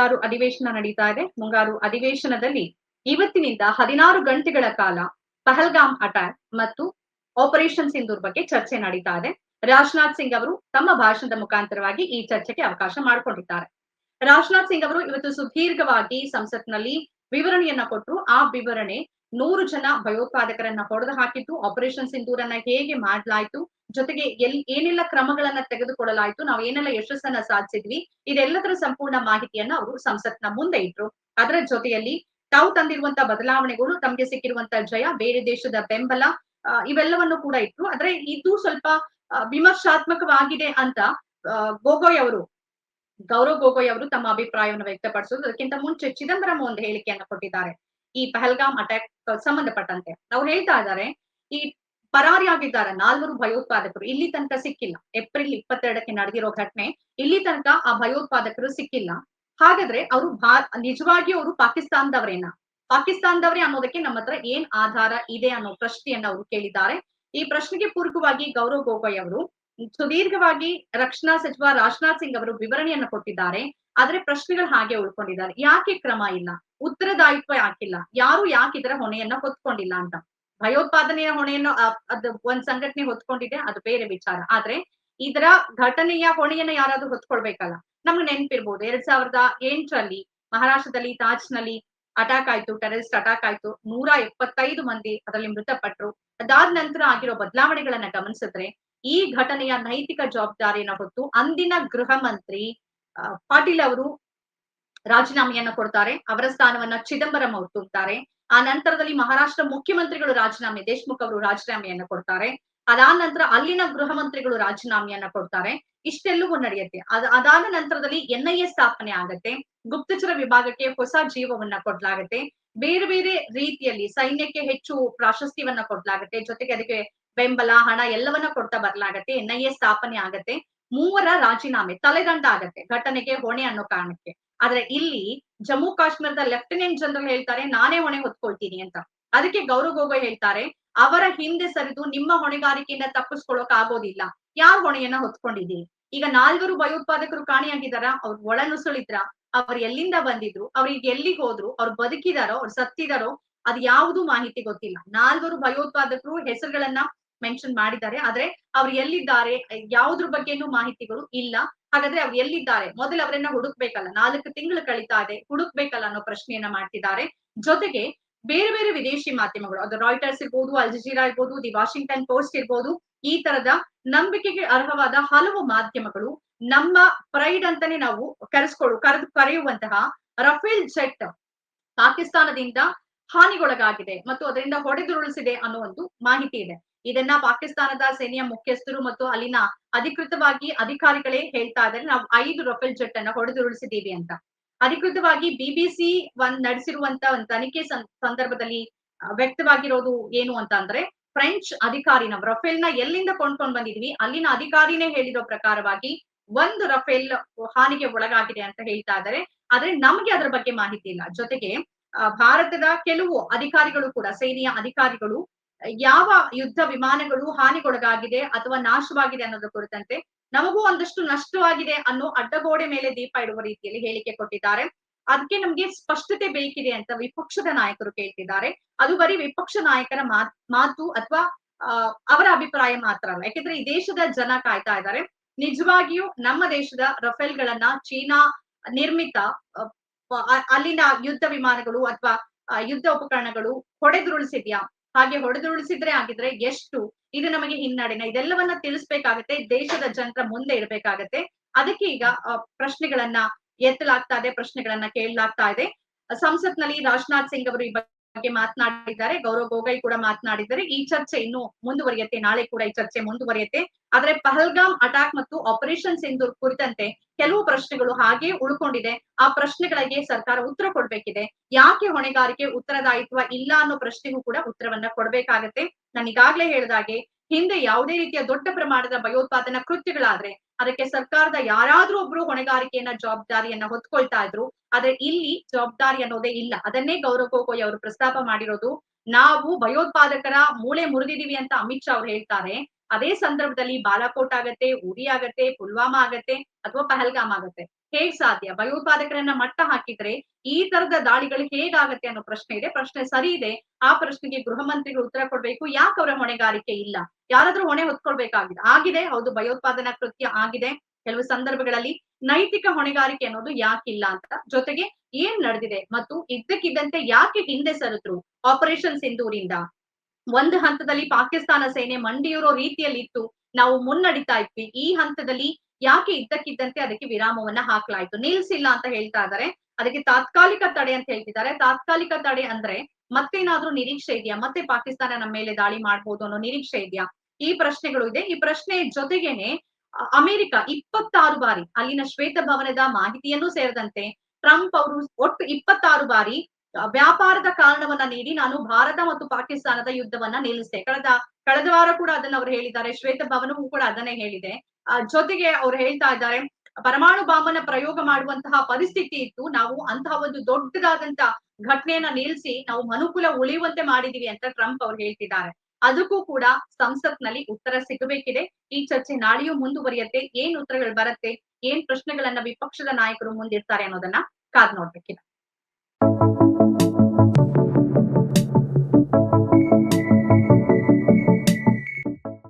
ಮುಂಗಾರು ಅಧಿವೇಶನ ನಡೀತಾ ಇದೆ. ಮುಂಗಾರು ಅಧಿವೇಶನದಲ್ಲಿ ಇವತ್ತಿನಿಂದ 16 ಗಂಟೆಗಳ ಕಾಲ ಪಹಲ್ಗಾಮ್ ಅಟ್ಯಾಕ್ ಮತ್ತು ಆಪರೇಷನ್ ಸಿಂಧೂರ್ ಬಗ್ಗೆ ಚರ್ಚೆ ನಡೀತಾ ಇದೆ. ರಾಜನಾಥ್ ಸಿಂಗ್ ಅವರು ತಮ್ಮ ಭಾಷಣದ ಮುಖಾಂತರವಾಗಿ ಈ ಚರ್ಚೆಗೆ ಅವಕಾಶ ಮಾಡಿಕೊಂಡಿದ್ದಾರೆ. ರಾಜನಾಥ್ ಸಿಂಗ್ ಅವರು ಇವತ್ತು ಸುದೀರ್ಘವಾಗಿ ಸಂಸತ್ನಲ್ಲಿ ವಿವರಣೆಯನ್ನ ಕೊಟ್ಟರು. ಆ ವಿವರಣೆ 100 ಜನ ಭಯೋತ್ಪಾದಕರನ್ನ ಹೊಡೆದು ಹಾಕಿದ್ದು, ಆಪರೇಷನ್ ಸಿಂಧೂರನ್ನ ಹೇಗೆ ಮಾಡಲಾಯಿತು, ಜೊತೆಗೆ ಏನೆಲ್ಲ ಕ್ರಮಗಳನ್ನ ತೆಗೆದುಕೊಳ್ಳಲಾಯಿತು, ನಾವು ಏನೆಲ್ಲ ಯಶಸ್ಸನ್ನ ಸಾಧಿಸಿದ್ವಿ, ಇದೆಲ್ಲದರ ಸಂಪೂರ್ಣ ಮಾಹಿತಿಯನ್ನ ಅವರು ಸಂಸತ್ನ ಮುಂದೆ ಇಟ್ರು. ಅದರ ಜೊತೆಯಲ್ಲಿ ತಾವು ತಂದಿರುವಂತ ಬದಲಾವಣೆಗಳು, ತಮಗೆ ಸಿಕ್ಕಿರುವಂತ ಜಯ, ಬೇರೆ ದೇಶದ ಬೆಂಬಲ, ಇವೆಲ್ಲವನ್ನು ಕೂಡ ಇಟ್ರು. ಆದ್ರೆ ಇದು ಸ್ವಲ್ಪ ವಿಮರ್ಶಾತ್ಮಕವಾಗಿದೆ ಅಂತ ಗೊಗೊಯ್ ಅವರು, ಗೌರವ್ ಗೊಗೊಯ್ ಅವರು ತಮ್ಮ ಅಭಿಪ್ರಾಯವನ್ನು ವ್ಯಕ್ತಪಡಿಸೋದು. ಅದಕ್ಕಿಂತ ಮುಂಚೆ ಚಿದಂಬರಂ ಒಂದು ಹೇಳಿಕೆಯನ್ನು ಕೊಟ್ಟಿದ್ದಾರೆ ಈ ಪಹಲ್ಗಾಮ್ ಅಟ್ಯಾಕ್ ಸಂಬಂಧಪಟ್ಟಂತೆ. ಅವ್ರು ಹೇಳ್ತಾ ಇದ್ದಾರೆ, ಈ ಪರಾರಿಯಾಗಿದ್ದಾರೆ 4 ಭಯೋತ್ಪಾದಕರು, ಇಲ್ಲಿ ತನಕ ಸಿಕ್ಕಿಲ್ಲ. ಏಪ್ರಿಲ್ 22ಕ್ಕೆ ನಡೆದಿರೋ ಘಟನೆ, ಇಲ್ಲಿ ತನಕ ಆ ಭಯೋತ್ಪಾದಕರು ಸಿಕ್ಕಿಲ್ಲ. ಹಾಗಾದ್ರೆ ಅವರು ನಿಜವಾಗಿಯೂ ಅವರು ಪಾಕಿಸ್ತಾನದವರೇ ಅನ್ನೋದಕ್ಕೆ ನಮ್ಮ ಹತ್ರ ಏನ್ ಆಧಾರ ಇದೆ ಅನ್ನೋ ಪ್ರಶ್ನೆಯನ್ನ ಅವರು ಕೇಳಿದ್ದಾರೆ. ಈ ಪ್ರಶ್ನೆಗೆ ಪೂರಕವಾಗಿ ಗೌರವ್ ಗೊಗೊಯ್ ಅವರು ಸುದೀರ್ಘವಾಗಿ ರಕ್ಷಣಾ ಸಚಿವ ರಾಜನಾಥ್ ಸಿಂಗ್ ಅವರು ವಿವರಣೆಯನ್ನು ಕೊಟ್ಟಿದ್ದಾರೆ. ಆದ್ರೆ ಪ್ರಶ್ನೆಗಳು ಹಾಗೆ ಉಳ್ಕೊಂಡಿದ್ದಾರೆ. ಯಾಕೆ ಕ್ರಮ ಇಲ್ಲ, ಉತ್ತರದಾಯಿತ್ವ ಯಾಕಿಲ್ಲ, ಯಾಕೆ ಇದರ ಹೊಣೆಯನ್ನ ಹೊತ್ಕೊಂಡಿಲ್ಲ ಅಂತ. ಭಯೋತ್ಪಾದನೆಯ ಹೊಣೆಯನ್ನು ಅದು ಒಂದ್ ಸಂಘಟನೆ ಹೊತ್ಕೊಂಡಿದೆ, ಅದು ಬೇರೆ ವಿಚಾರ. ಆದ್ರೆ ಇದರ ಘಟನೆಯ ಹೊಣೆಯನ್ನ ಯಾರಾದ್ರೂ ಹೊತ್ಕೊಳ್ಬೇಕಲ್ಲ. ನಮ್ಗೆ ನೆನಪಿರ್ಬೋದು 2008ರಲ್ಲಿ ಮಹಾರಾಷ್ಟ್ರದಲ್ಲಿ ತಾಜ್ನಲ್ಲಿ ಅಟ್ಯಾಕ್ ಆಯ್ತು, ಟೆರರಿಸ್ಟ್ ಅಟ್ಯಾಕ್ ಆಯ್ತು. 175 ಮಂದಿ ಅದರಲ್ಲಿ ಮೃತಪಟ್ಟರು. ಅದಾದ ನಂತರ ಆಗಿರೋ ಬದಲಾವಣೆಗಳನ್ನ ಗಮನಿಸಿದ್ರೆ ಈ ಘಟನೆಯ ನೈತಿಕ ಜವಾಬ್ದಾರಿಯನ್ನ ಹೊತ್ತು ಅಂದಿನ ಗೃಹ ಮಂತ್ರಿ ಪಾಟೀಲ್ ಅವರು ರಾಜೀನಾಮೆಯನ್ನ ಕೊಡ್ತಾರೆ. ಅವರ ಸ್ಥಾನವನ್ನ ಚಿದಂಬರಂ ಅವರು ತುಂಬುತ್ತಾರೆ. ಆ ನಂತರದಲ್ಲಿ ಮಹಾರಾಷ್ಟ್ರ ಮುಖ್ಯಮಂತ್ರಿಗಳು ದೇಶ್ಮುಖ್ ಅವರು ರಾಜೀನಾಮೆಯನ್ನ ಕೊಡ್ತಾರೆ. ಅದಾದ ನಂತರ ಅಲ್ಲಿನ ಗೃಹ ಮಂತ್ರಿಗಳು ರಾಜೀನಾಮೆಯನ್ನ ಕೊಡ್ತಾರೆ. ಇಷ್ಟೆಲ್ಲವೂ ನಡೆಯುತ್ತೆ. ಅದಾದ ನಂತರದಲ್ಲಿ NIA ಸ್ಥಾಪನೆ ಆಗತ್ತೆ. ಗುಪ್ತಚರ ವಿಭಾಗಕ್ಕೆ ಹೊಸ ಜೀವವನ್ನ ಕೊಡ್ಲಾಗತ್ತೆ. ಬೇರೆ ಬೇರೆ ರೀತಿಯಲ್ಲಿ ಸೈನ್ಯಕ್ಕೆ ಹೆಚ್ಚು ಪ್ರಾಶಸ್ತ್ಯವನ್ನ ಕೊಡ್ಲಾಗತ್ತೆ. ಜೊತೆಗೆ ಅದಕ್ಕೆ ಬೆಂಬಲ, ಹಣ ಎಲ್ಲವನ್ನ ಕೊಡ್ತಾ ಬರ್ಲಾಗತ್ತೆ. NIA ಸ್ಥಾಪನೆ ಆಗತ್ತೆ. 3 ರಾಜೀನಾಮೆ ತಲೆದಂಡ ಆಗತ್ತೆ ಘಟನೆಗೆ ಹೊಣೆ ಅನ್ನೋ ಕಾರಣಕ್ಕೆ. ಆದ್ರೆ ಇಲ್ಲಿ ಜಮ್ಮು ಕಾಶ್ಮೀರದ ಲೆಫ್ಟಿನೆಂಟ್ ಜನರಲ್ ಹೇಳ್ತಾರೆ, ನಾನೇ ಹೊಣೆ ಹೊತ್ಕೊಳ್ತೀನಿ ಅಂತ. ಅದಕ್ಕೆ ಗೌರವ್ ಗೊಗೊಯ್ ಹೇಳ್ತಾರೆ, ಅವರ ಹಿಂದೆ ಸರಿದು ನಿಮ್ಮ ಹೊಣೆಗಾರಿಕೆಯಿಂದ ತಪ್ಪಿಸ್ಕೊಳ್ಳೋಕ್ ಆಗೋದಿಲ್ಲ. ಯಾರ್ ಹೊಣೆಯನ್ನ ಹೊತ್ಕೊಂಡಿದ್ದೀರಿ? ಈಗ 4 ಭಯೋತ್ಪಾದಕರು ಕಾಣೆಯಾಗಿದ್ದಾರ, ಅವ್ರು ಒಳನುಸುಳಿದ್ರ, ಅವ್ರು ಎಲ್ಲಿಂದ ಬಂದಿದ್ರು, ಅವ್ರಿಗೆ ಎಲ್ಲಿಗೆ ಹೋದ್ರು, ಅವ್ರು ಬದುಕಿದಾರೋ, ಅವ್ರು ಸತ್ತಿದಾರೋ, ಅದು ಯಾವುದು ಮಾಹಿತಿ ಗೊತ್ತಿಲ್ಲ. 4 ಭಯೋತ್ಪಾದಕರು ಹೆಸರುಗಳನ್ನ ಮೆನ್ಷನ್ ಮಾಡಿದ್ದಾರೆ. ಆದ್ರೆ ಅವ್ರು ಎಲ್ಲಿದ್ದಾರೆ, ಯಾವುದ್ರ ಬಗ್ಗೆನೂ ಮಾಹಿತಿಗಳು ಇಲ್ಲ. ಹಾಗಾದ್ರೆ ಅವ್ರು ಎಲ್ಲಿದ್ದಾರೆ, ಮೊದಲು ಅವರನ್ನ ಹುಡುಕ್ಬೇಕಲ್ಲ. 4 ತಿಂಗಳು ಕಳೀತಾ ಇದೆ, ಹುಡುಕ್ಬೇಕಲ್ಲ ಅನ್ನೋ ಪ್ರಶ್ನೆಯನ್ನ ಮಾಡ್ತಿದ್ದಾರೆ. ಜೊತೆಗೆ ಬೇರೆ ಬೇರೆ ವಿದೇಶಿ ಮಾಧ್ಯಮಗಳು, ಅದು ರಾಯ್ಟರ್ಸ್ ಇರ್ಬೋದು, ಅಲ್ ಜಜೀರಾ ಇರ್ಬೋದು, ದಿ ವಾಷಿಂಗ್ಟನ್ ಪೋಸ್ಟ್ ಇರ್ಬೋದು, ಈ ತರದ ನಂಬಿಕೆಗೆ ಅರ್ಹವಾದ ಹಲವು ಮಾಧ್ಯಮಗಳು ನಮ್ಮ ಪ್ರೈಡ್ ಅಂತಾನೆ ನಾವು ಕರೆಯುವಂತಹ ರಫೇಲ್ ಜೆಟ್ ಪಾಕಿಸ್ತಾನದಿಂದ ಹಾನಿಗೊಳಗಾಗಿದೆ ಮತ್ತು ಅದರಿಂದ ಹೊಡೆದುರುಳಿಸಿದೆ ಅನ್ನೋ ಒಂದು ಮಾಹಿತಿ ಇದೆ. ಇದನ್ನ ಪಾಕಿಸ್ತಾನದ ಸೇನೆಯ ಮುಖ್ಯಸ್ಥರು ಮತ್ತು ಅಲ್ಲಿನ ಅಧಿಕೃತವಾಗಿ ಅಧಿಕಾರಿಗಳೇ ಹೇಳ್ತಾ ಇದ್ದಾರೆ, ನಾವು 5 ರಫೇಲ್ ಜೆಟ್ ಅನ್ನ ಹೊಡೆದುರುಳಿಸಿದೀವಿ ಅಂತ. ಅಧಿಕೃತವಾಗಿ BBC ನಡೆಸಿರುವಂತ ಒಂದು ತನಿಖೆ ಸಂದರ್ಭದಲ್ಲಿ ವ್ಯಕ್ತವಾಗಿರೋದು ಏನು ಅಂತ ಅಂದ್ರೆ, ಫ್ರೆಂಚ್ ಅಧಿಕಾರಿನ ರಫೇಲ್ ನ ಎಲ್ಲಿಂದ ಕೊಂಡ್ಕೊಂಡ್ ಬಂದಿದ್ವಿ, ಅಲ್ಲಿನ ಅಧಿಕಾರಿನೇ ಹೇಳಿರೋ ಪ್ರಕಾರವಾಗಿ 1 ರಫೇಲ್ ಹಾನಿಗೆ ಒಳಗಾಗಿದೆ ಅಂತ ಹೇಳ್ತಾ ಇದ್ದಾರೆ. ಆದ್ರೆ ನಮ್ಗೆ ಅದ್ರ ಬಗ್ಗೆ ಮಾಹಿತಿ ಇಲ್ಲ. ಜೊತೆಗೆ ಭಾರತದ ಕೆಲವು ಅಧಿಕಾರಿಗಳು ಕೂಡ, ಸೇನೆಯ ಅಧಿಕಾರಿಗಳು ಯಾವ ಯುದ್ಧ ವಿಮಾನಗಳು ಹಾನಿಗೊಳಗಾಗಿದೆ ಅಥವಾ ನಾಶವಾಗಿದೆ ಅನ್ನೋದ್ರ ಕುರಿತಂತೆ ನಮಗೂ ಒಂದಷ್ಟು ನಷ್ಟವಾಗಿದೆ ಅನ್ನೋ ಅಡ್ಡಗೋಡೆ ಮೇಲೆ ದೀಪ ಇಡುವ ರೀತಿಯಲ್ಲಿ ಹೇಳಿಕೆ ಕೊಟ್ಟಿದ್ದಾರೆ. ಅದಕ್ಕೆ ನಮ್ಗೆ ಸ್ಪಷ್ಟತೆ ಬೇಕಿದೆ ಅಂತ ವಿಪಕ್ಷದ ನಾಯಕರು ಕೇಳ್ತಿದ್ದಾರೆ. ಅದು ಬರೀ ವಿಪಕ್ಷ ನಾಯಕರ ಮಾತು ಅಥವಾ ಅವರ ಅಭಿಪ್ರಾಯ ಮಾತ್ರ ಅಲ್ಲ. ಯಾಕೆಂದ್ರೆ ಈ ದೇಶದ ಜನ ಕಾಯ್ತಾ ಇದ್ದಾರೆ. ನಿಜವಾಗಿಯೂ ನಮ್ಮ ದೇಶದ ರಫೇಲ್ ಗಳನ್ನ ಚೀನಾ ನಿರ್ಮಿತ ಅಲ್ಲಿನ ಯುದ್ಧ ವಿಮಾನಗಳು ಅಥವಾ ಯುದ್ಧ ಉಪಕರಣಗಳು ಹೊಡೆದುರುಳಿಸಿದ್ಯಾ, ಹಾಗೆ ಹೊಡೆದುರುಳಿಸಿದ್ರೆ ಆಗಿದ್ರೆ ಎಷ್ಟು, ಇದು ನಮಗೆ ಹಿನ್ನಡೆನ, ಇದೆಲ್ಲವನ್ನ ತಿಳಿಸ್ಬೇಕಾಗತ್ತೆ, ದೇಶದ ಜನರ ಮುಂದೆ ಇಡಬೇಕಾಗತ್ತೆ. ಅದಕ್ಕೆ ಈಗ ಪ್ರಶ್ನೆಗಳನ್ನ ಎತ್ತಲಾಗ್ತಾ ಇದೆ, ಪ್ರಶ್ನೆಗಳನ್ನ ಕೇಳಲಾಗ್ತಾ ಇದೆ. ಸಂಸತ್ನಲ್ಲಿ ರಾಜನಾಥ್ ಸಿಂಗ್ ಅವರು ಈ ಬಗ್ಗೆ ಮಾತನಾಡಿದ್ದಾರೆ, ಗೌರವ್ ಗೊಗೊಯ್ ಕೂಡ ಮಾತನಾಡಿದ್ದಾರೆ. ಈ ಚರ್ಚೆ ಇನ್ನು ಮುಂದುವರಿಯುತ್ತೆ, ನಾಳೆ ಕೂಡ ಈ ಚರ್ಚೆ ಮುಂದುವರಿಯುತ್ತೆ. ಆದ್ರೆ ಪಹಲ್ಗಾಮ್ ಅಟ್ಯಾಕ್ ಮತ್ತು ಆಪರೇಷನ್ ಸಿಂಧೂರ್ ಕುರಿತಂತೆ ಕೆಲವು ಪ್ರಶ್ನೆಗಳು ಹಾಗೆ ಉಳ್ಕೊಂಡಿದೆ. ಆ ಪ್ರಶ್ನೆಗಳಿಗೆ ಸರ್ಕಾರ ಉತ್ತರ ಕೊಡ್ಬೇಕಿದೆ. ಯಾಕೆ ಹೊಣೆಗಾರಿಕೆ, ಉತ್ತರದಾಯಿತ್ವ ಇಲ್ಲ ಅನ್ನೋ ಪ್ರಶ್ನೆಗೂ ಕೂಡ ಉತ್ತರವನ್ನ ಕೊಡ್ಬೇಕಾಗತ್ತೆ. ನಾನು ಈಗಾಗ್ಲೇ ಹೇಳ್ದಾಗೆ, ಹಿಂದೆ ಯಾವುದೇ ರೀತಿಯ ದೊಡ್ಡ ಪ್ರಮಾಣದ ಭಯೋತ್ಪಾದನಾ ಕೃತ್ಯಗಳಾದ್ರೆ ಅದಕ್ಕೆ ಸರ್ಕಾರದ ಯಾರಾದ್ರೂ ಒಬ್ರು ಹೊಣೆಗಾರಿಕೆಯನ್ನ, ಜವಾಬ್ದಾರಿಯನ್ನ ಹೊತ್ಕೊಳ್ತಾ ಇದ್ರು. ಆದ್ರೆ ಇಲ್ಲಿ ಜವಾಬ್ದಾರಿ ಅನ್ನೋದೇ ಇಲ್ಲ. ಅದನ್ನೇ ಗೌರವ್ ಗೊಗೊಯ್ ಅವರು ಪ್ರಸ್ತಾಪ ಮಾಡಿರೋದು. ನಾವು ಭಯೋತ್ಪಾದಕರ ಮೂಳೆ ಮುರಿದಿದೀವಿ ಅಂತ ಅಮಿತ್ ಶಾ ಅವ್ರು ಹೇಳ್ತಾರೆ. ಅದೇ ಸಂದರ್ಭದಲ್ಲಿ ಬಾಲಾಕೋಟ್ ಆಗತ್ತೆ, ಉರಿ ಆಗತ್ತೆ, ಪುಲ್ವಾಮಾ ಆಗತ್ತೆ ಅಥವಾ ಪಹಲ್ಗಾಮ್ ಆಗತ್ತೆ. ಹೇಗ್ ಸಾಧ್ಯ? ಭಯೋತ್ಪಾದಕರನ್ನ ಮಟ್ಟ ಹಾಕಿದ್ರೆ ಈ ತರದ ದಾಳಿಗಳು ಹೇಗಾಗತ್ತೆ ಅನ್ನೋ ಪ್ರಶ್ನೆ ಇದೆ. ಪ್ರಶ್ನೆ ಸರಿ ಇದೆ. ಆ ಪ್ರಶ್ನೆಗೆ ಗೃಹ ಮಂತ್ರಿಗಳು ಉತ್ತರ ಕೊಡ್ಬೇಕು. ಯಾಕೆ ಅವರ ಹೊಣೆಗಾರಿಕೆ ಇಲ್ಲ? ಯಾರಾದ್ರೂ ಹೊಣೆ ಹೊತ್ಕೊಳ್ಬೇಕಾಗಿದೆ. ಆಗಿದೆ, ಹೌದು, ಭಯೋತ್ಪಾದನಾ ಕೃತ್ಯ ಆಗಿದೆ. ಕೆಲವು ಸಂದರ್ಭಗಳಲ್ಲಿ ನೈತಿಕ ಹೊಣೆಗಾರಿಕೆ ಅನ್ನೋದು ಯಾಕಿಲ್ಲ ಅಂತ. ಜೊತೆಗೆ ಏನ್ ನಡೆದಿದೆ ಮತ್ತು ಇದ್ದಕ್ಕಿದ್ದಂತೆ ಯಾಕೆ ಹಿಂದೆ ಸರಿದ್ರು ಆಪರೇಷನ್ ಸಿಂಧೂರಿಂದ? ಒಂದು ಹಂತದಲ್ಲಿ ಪಾಕಿಸ್ತಾನ ಸೇನೆ ಮಂಡಿಯೂರೋ ರೀತಿಯಲ್ಲಿ ಇತ್ತು. ನಾವು ಮುನ್ನಡಿತಾ ಇದ್ವಿ. ಈ ಹಂತದಲ್ಲಿ ಯಾಕೆ ಇದ್ದಕ್ಕಿದ್ದಂತೆ ಅದಕ್ಕೆ ವಿರಾಮವನ್ನ ಹಾಕ್ಲಾಯ್ತು? ನಿಲ್ಸಿಲ್ಲ ಅಂತ ಹೇಳ್ತಾ ಇದ್ದಾರೆ. ಅದಕ್ಕೆ ತಾತ್ಕಾಲಿಕ ತಡೆ ಅಂತ ಹೇಳ್ತಿದ್ದಾರೆ. ತಾತ್ಕಾಲಿಕ ತಡೆ ಅಂದ್ರೆ ಮತ್ತೇನಾದ್ರೂ ನಿರೀಕ್ಷೆ ಇದೆಯಾ? ಮತ್ತೆ ಪಾಕಿಸ್ತಾನ ನಮ್ಮ ಮೇಲೆ ದಾಳಿ ಮಾಡ್ಬೋದು ಅನ್ನೋ ನಿರೀಕ್ಷೆ ಇದೆಯಾ? ಈ ಪ್ರಶ್ನೆಗಳು ಇದೆ. ಈ ಪ್ರಶ್ನೆ ಜೊತೆಗೇನೆ ಅಮೆರಿಕ 26 ಬಾರಿ ಅಲ್ಲಿನ ಶ್ವೇತಭವನದ ಮಾಹಿತಿಯನ್ನೂ ಸೇರಿದಂತೆ ಟ್ರಂಪ್ ಅವರು ಒಟ್ಟು 26 ಬಾರಿ ವ್ಯಾಪಾರದ ಕಾರಣವನ್ನ ನೀಡಿ ನಾನು ಭಾರತ ಮತ್ತು ಪಾಕಿಸ್ತಾನದ ಯುದ್ಧವನ್ನ ನಿಲ್ಲಿಸಿದೆ. ಕಳೆದ ವಾರ ಕೂಡ ಅದನ್ನ ಅವ್ರು ಹೇಳಿದ್ದಾರೆ. ಶ್ವೇತಭವನವೂ ಕೂಡ ಅದನ್ನೇ ಹೇಳಿದೆ. ಜೊತೆಗೆ ಅವ್ರು ಹೇಳ್ತಾ ಇದ್ದಾರೆ, ಪರಮಾಣು ಬಾಂಬನ್ನ ಪ್ರಯೋಗ ಮಾಡುವಂತಹ ಪರಿಸ್ಥಿತಿ ಇತ್ತು. ನಾವು ಅಂತಹ ಒಂದು ದೊಡ್ಡದಾದಂತ ಘಟನೆಯನ್ನ ನಿಲ್ಲಿಸಿ ನಾವು ಮನುಕುಲ ಉಳಿಯುವಂತೆ ಮಾಡಿದೀವಿ ಅಂತ ಟ್ರಂಪ್ ಅವ್ರು ಹೇಳ್ತಿದ್ದಾರೆ. ಅದಕ್ಕೂ ಕೂಡ ಸಂಸತ್ನಲ್ಲಿ ಉತ್ತರ ಸಿಗಬೇಕಿದೆ. ಈ ಚರ್ಚೆ ನಾಳೆಯೂ ಮುಂದುವರಿಯತ್ತೆ. ಏನ್ ಉತ್ತರಗಳು ಬರುತ್ತೆ, ಏನ್ ಪ್ರಶ್ನೆಗಳನ್ನ ವಿಪಕ್ಷದ ನಾಯಕರು ಮುಂದಿಡ್ತಾರೆ ಅನ್ನೋದನ್ನ ಕಾದ್ ನೋಡ್ಬೇಕಿದೆ.